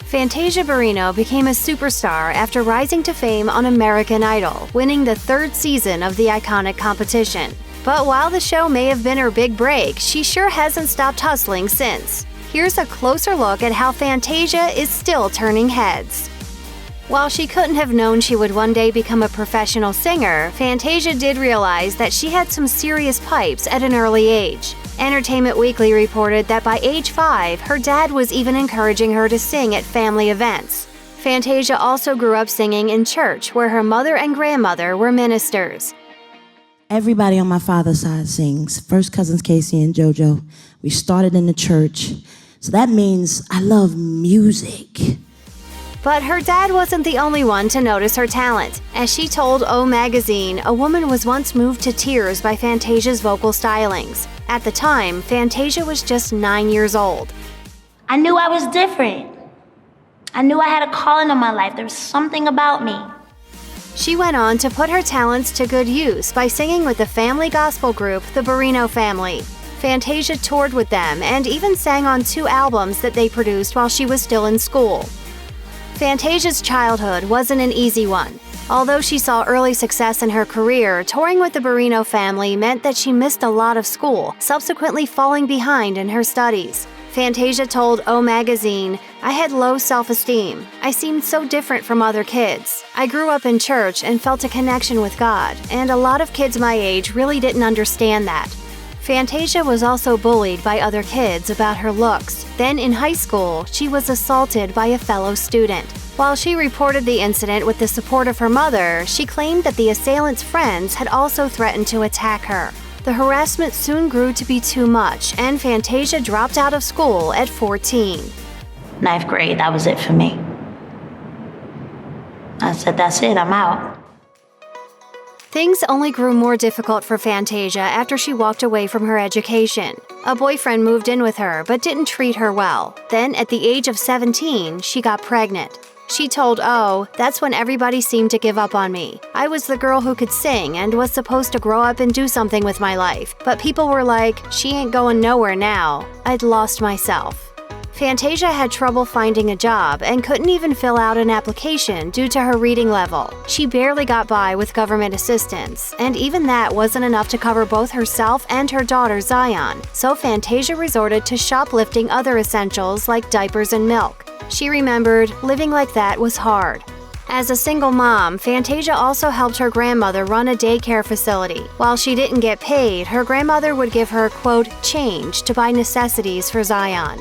Fantasia Barrino became a superstar after rising to fame on American Idol, winning the third season of the iconic competition. But while the show may have been her big break, she sure hasn't stopped hustling since. Here's a closer look at how Fantasia is still turning heads. While she couldn't have known she would one day become a professional singer, Fantasia did realize that she had some serious pipes at an early age. Entertainment Weekly reported that by age 5, her dad was even encouraging her to sing at family events. Fantasia also grew up singing in church, where her mother and grandmother were ministers. Everybody on my father's side sings. First cousins Casey and JoJo. We started in the church. So that means I love music. But her dad wasn't the only one to notice her talent. As she told O Magazine, a woman was once moved to tears by Fantasia's vocal stylings. At the time, Fantasia was just 9 years old. I knew I was different. I knew I had a calling in my life. There was something about me. She went on to put her talents to good use by singing with the family gospel group, the Barrino Family. Fantasia toured with them and even sang on 2 albums that they produced while she was still in school. Fantasia's childhood wasn't an easy one. Although she saw early success in her career, touring with the Barrino family meant that she missed a lot of school, subsequently falling behind in her studies. Fantasia told O Magazine, "I had low self-esteem. I seemed so different from other kids. I grew up in church and felt a connection with God, and a lot of kids my age really didn't understand that." Fantasia was also bullied by other kids about her looks. Then in high school, she was assaulted by a fellow student. While she reported the incident with the support of her mother, she claimed that the assailant's friends had also threatened to attack her. The harassment soon grew to be too much, and Fantasia dropped out of school at 14. 9th grade, that was it for me. I said, that's it, I'm out. Things only grew more difficult for Fantasia after she walked away from her education. A boyfriend moved in with her but didn't treat her well. Then, at the age of 17, she got pregnant. She told O, "That's when everybody seemed to give up on me. I was the girl who could sing and was supposed to grow up and do something with my life. But people were like, she ain't going nowhere now. I'd lost myself." Fantasia had trouble finding a job and couldn't even fill out an application due to her reading level. She barely got by with government assistance, and even that wasn't enough to cover both herself and her daughter Zion, so Fantasia resorted to shoplifting other essentials like diapers and milk. She remembered, living like that was hard. As a single mom, Fantasia also helped her grandmother run a daycare facility. While she didn't get paid, her grandmother would give her, quote, change to buy necessities for Zion.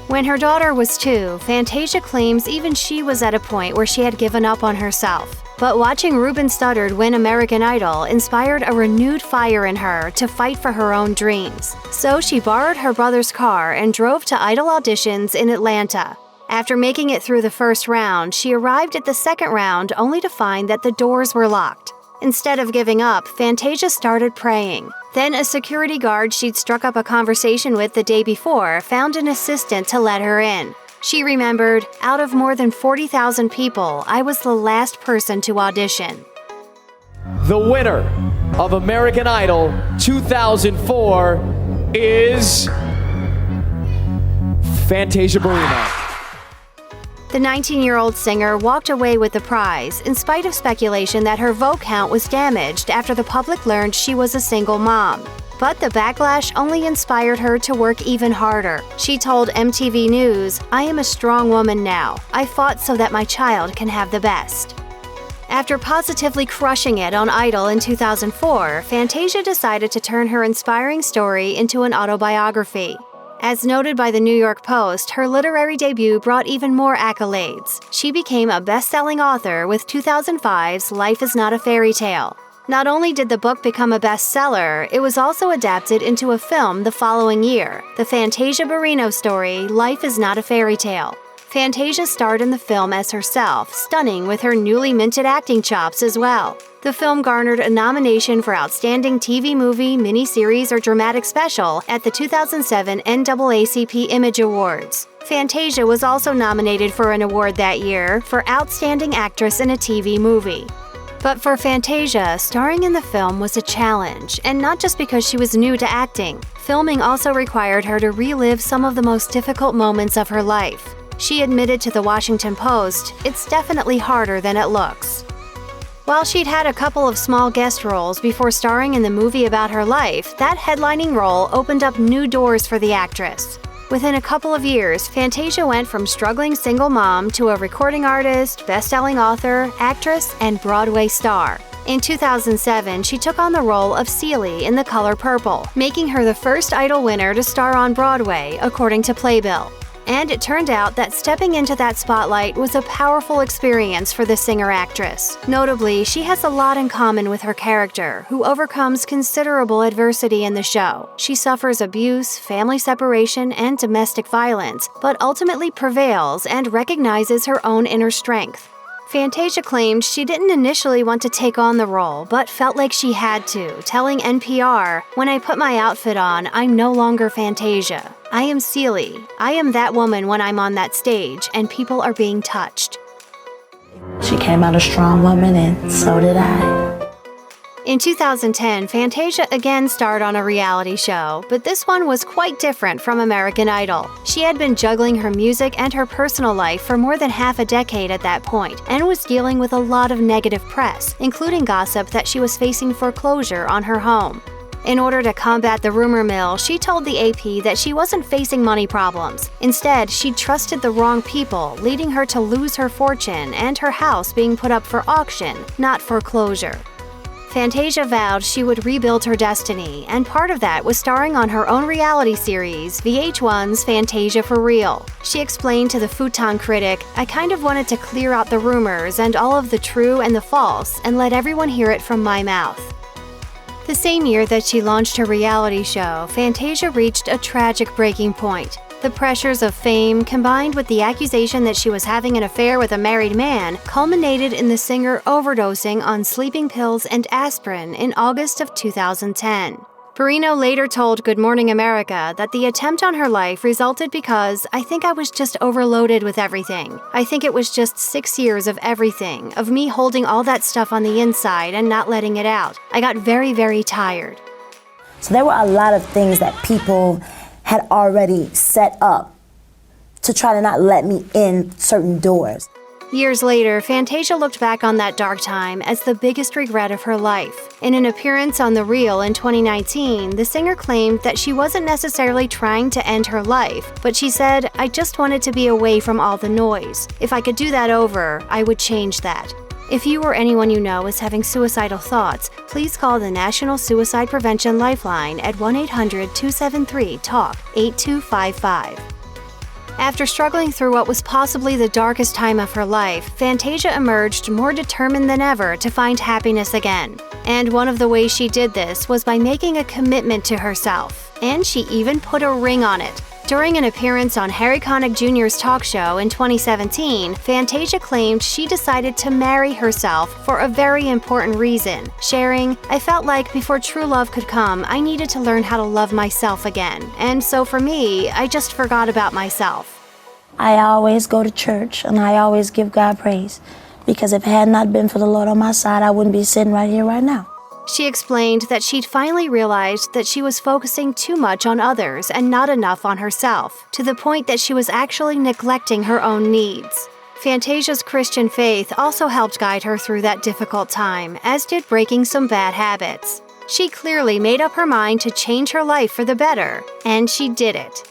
When her daughter was 2, Fantasia claims even she was at a point where she had given up on herself. But watching Ruben Studdard win American Idol inspired a renewed fire in her to fight for her own dreams. So she borrowed her brother's car and drove to Idol auditions in Atlanta. After making it through the first round, she arrived at the second round only to find that the doors were locked. Instead of giving up, Fantasia started praying. Then a security guard she'd struck up a conversation with the day before found an assistant to let her in. She remembered, out of more than 40,000 people, I was the last person to audition. The winner of American Idol 2004 is Fantasia Barrino. The 19-year-old singer walked away with the prize, in spite of speculation that her vote count was damaged after the public learned she was a single mom. But the backlash only inspired her to work even harder. She told MTV News, "I am a strong woman now. I fought so that my child can have the best." After positively crushing it on Idol in 2004, Fantasia decided to turn her inspiring story into an autobiography. As noted by the New York Post, her literary debut brought even more accolades. She became a best-selling author with 2005's Life is Not a Fairy Tale. Not only did the book become a bestseller, it was also adapted into a film the following year, the Fantasia Barrino story, Life is Not a Fairy Tale. Fantasia starred in the film as herself, stunning with her newly minted acting chops as well. The film garnered a nomination for Outstanding TV Movie, Miniseries, or Dramatic Special at the 2007 NAACP Image Awards. Fantasia was also nominated for an award that year for Outstanding Actress in a TV Movie. But for Fantasia, starring in the film was a challenge, and not just because she was new to acting. Filming also required her to relive some of the most difficult moments of her life. She admitted to the Washington Post, "It's definitely harder than it looks." While she'd had a couple of small guest roles before starring in the movie about her life, that headlining role opened up new doors for the actress. Within a couple of years, Fantasia went from struggling single mom to a recording artist, best-selling author, actress, and Broadway star. In 2007, she took on the role of Celie in The Color Purple, making her the first Idol winner to star on Broadway, according to Playbill. And it turned out that stepping into that spotlight was a powerful experience for the singer-actress. Notably, she has a lot in common with her character, who overcomes considerable adversity in the show. She suffers abuse, family separation, and domestic violence, but ultimately prevails and recognizes her own inner strength. Fantasia claimed she didn't initially want to take on the role, but felt like she had to, telling NPR, "When I put my outfit on, I'm no longer Fantasia. I am Celie. I am that woman when I'm on that stage, and people are being touched." She came out a strong woman, and so did I. In 2010, Fantasia again starred on a reality show, but this one was quite different from American Idol. She had been juggling her music and her personal life for more than half a decade at that point, and was dealing with a lot of negative press, including gossip that she was facing foreclosure on her home. In order to combat the rumor mill, she told the AP that she wasn't facing money problems. Instead, she trusted the wrong people, leading her to lose her fortune and her house being put up for auction, not foreclosure. Fantasia vowed she would rebuild her destiny, and part of that was starring on her own reality series, VH1's Fantasia for Real. She explained to the Futon critic, "I kind of wanted to clear out the rumors and all of the true and the false and let everyone hear it from my mouth." The same year that she launched her reality show, Fantasia reached a tragic breaking point. The pressures of fame, combined with the accusation that she was having an affair with a married man, culminated in the singer overdosing on sleeping pills and aspirin in August of 2010. Barrino later told Good Morning America that the attempt on her life resulted because, "I think I was just overloaded with everything. I think it was just 6 years of everything, of me holding all that stuff on the inside and not letting it out. I got very, very tired." So there were a lot of things that people had already set up to try to not let me in certain doors. Years later, Fantasia looked back on that dark time as the biggest regret of her life. In an appearance on The Real in 2019, the singer claimed that she wasn't necessarily trying to end her life, but she said, "I just wanted to be away from all the noise. If I could do that over, I would change that." If you or anyone you know is having suicidal thoughts, please call the National Suicide Prevention Lifeline at 1-800-273-TALK 8255. After struggling through what was possibly the darkest time of her life, Fantasia emerged more determined than ever to find happiness again. And one of the ways she did this was by making a commitment to herself. And she even put a ring on it. During an appearance on Harry Connick Jr.'s talk show in 2017, Fantasia claimed she decided to marry herself for a very important reason, sharing, "I felt like before true love could come, I needed to learn how to love myself again. And so for me, I just forgot about myself." I always go to church and I always give God praise, because if it had not been for the Lord on my side, I wouldn't be sitting right here right now. She explained that she'd finally realized that she was focusing too much on others and not enough on herself, to the point that she was actually neglecting her own needs. Fantasia's Christian faith also helped guide her through that difficult time, as did breaking some bad habits. She clearly made up her mind to change her life for the better, and she did it.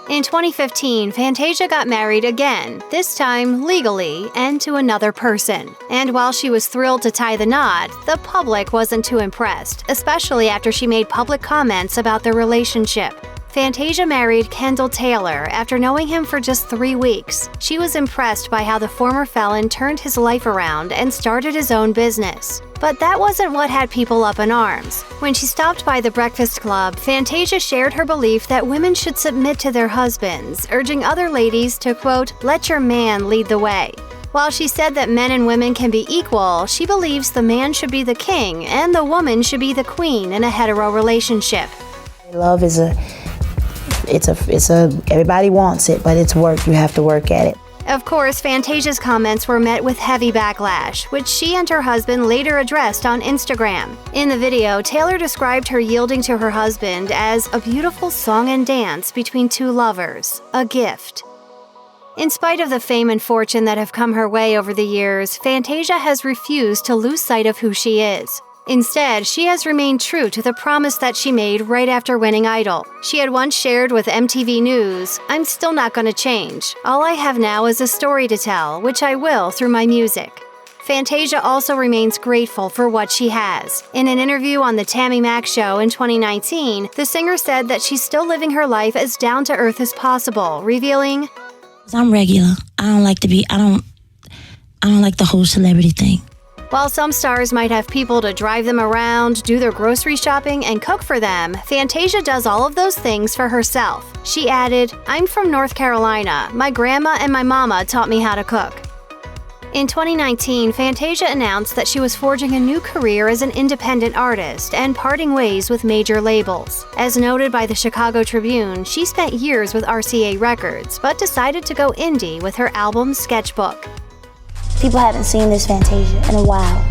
In 2015, Fantasia got married again, this time legally and to another person. And while she was thrilled to tie the knot, the public wasn't too impressed, especially after she made public comments about their relationship. Fantasia married Kendall Taylor after knowing him for just 3 weeks. She was impressed by how the former felon turned his life around and started his own business. But that wasn't what had people up in arms. When she stopped by the Breakfast Club, Fantasia shared her belief that women should submit to their husbands, urging other ladies to, quote, "let your man lead the way." While she said that men and women can be equal, she believes the man should be the king and the woman should be the queen in a hetero relationship. Love is everybody wants it, but it's work. You have to work at it. Of course, Fantasia's comments were met with heavy backlash, which she and her husband later addressed on Instagram. In the video, Taylor described her yielding to her husband as a beautiful song and dance between two lovers, a gift. In spite of the fame and fortune that have come her way over the years, Fantasia has refused to lose sight of who she is. Instead, she has remained true to the promise that she made right after winning Idol. She had once shared with MTV News, "I'm still not going to change. All I have now is a story to tell, which I will through my music." Fantasia also remains grateful for what she has. In an interview on The Tammy Mac Show in 2019, the singer said that she's still living her life as down-to-earth as possible, revealing, I'm regular. I don't like the whole celebrity thing. While some stars might have people to drive them around, do their grocery shopping, and cook for them, Fantasia does all of those things for herself. She added, "I'm from North Carolina. My grandma and my mama taught me how to cook." In 2019, Fantasia announced that she was forging a new career as an independent artist and parting ways with major labels. As noted by the Chicago Tribune, she spent years with RCA Records, but decided to go indie with her album Sketchbook. People haven't seen this Fantasia in a while.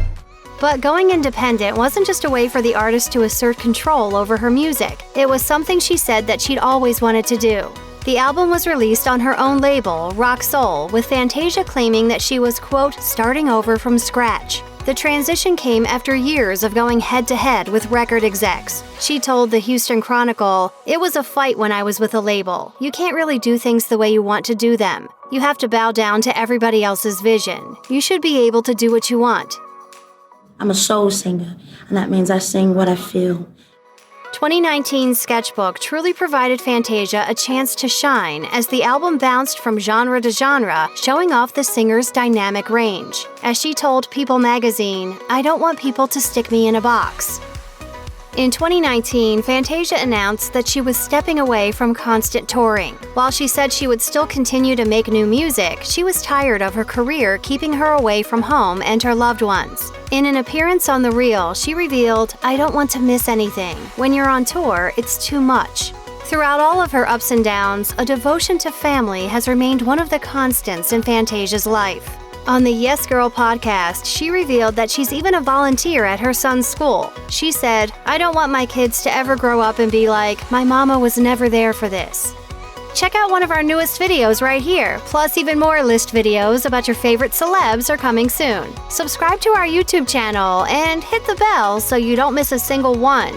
But going independent wasn't just a way for the artist to assert control over her music. It was something she said that she'd always wanted to do. The album was released on her own label, Rock Soul, with Fantasia claiming that she was, quote, starting over from scratch. The transition came after years of going head-to-head with record execs. She told the Houston Chronicle, "It was a fight when I was with a label. You can't really do things the way you want to do them. You have to bow down to everybody else's vision. You should be able to do what you want." I'm a soul singer, and that means I sing what I feel. 2019's Sketchbook truly provided Fantasia a chance to shine as the album bounced from genre to genre, showing off the singer's dynamic range. As she told People magazine, "I don't want people to stick me in a box." In 2019, Fantasia announced that she was stepping away from constant touring. While she said she would still continue to make new music, she was tired of her career keeping her away from home and her loved ones. In an appearance on The Real, she revealed, "I don't want to miss anything. When you're on tour, it's too much." Throughout all of her ups and downs, a devotion to family has remained one of the constants in Fantasia's life. On the Yes Girl podcast, she revealed that she's even a volunteer at her son's school. She said, "I don't want my kids to ever grow up and be like, my mama was never there for this." Check out one of our newest videos right here, plus even more list videos about your favorite celebs are coming soon. Subscribe to our YouTube channel and hit the bell so you don't miss a single one.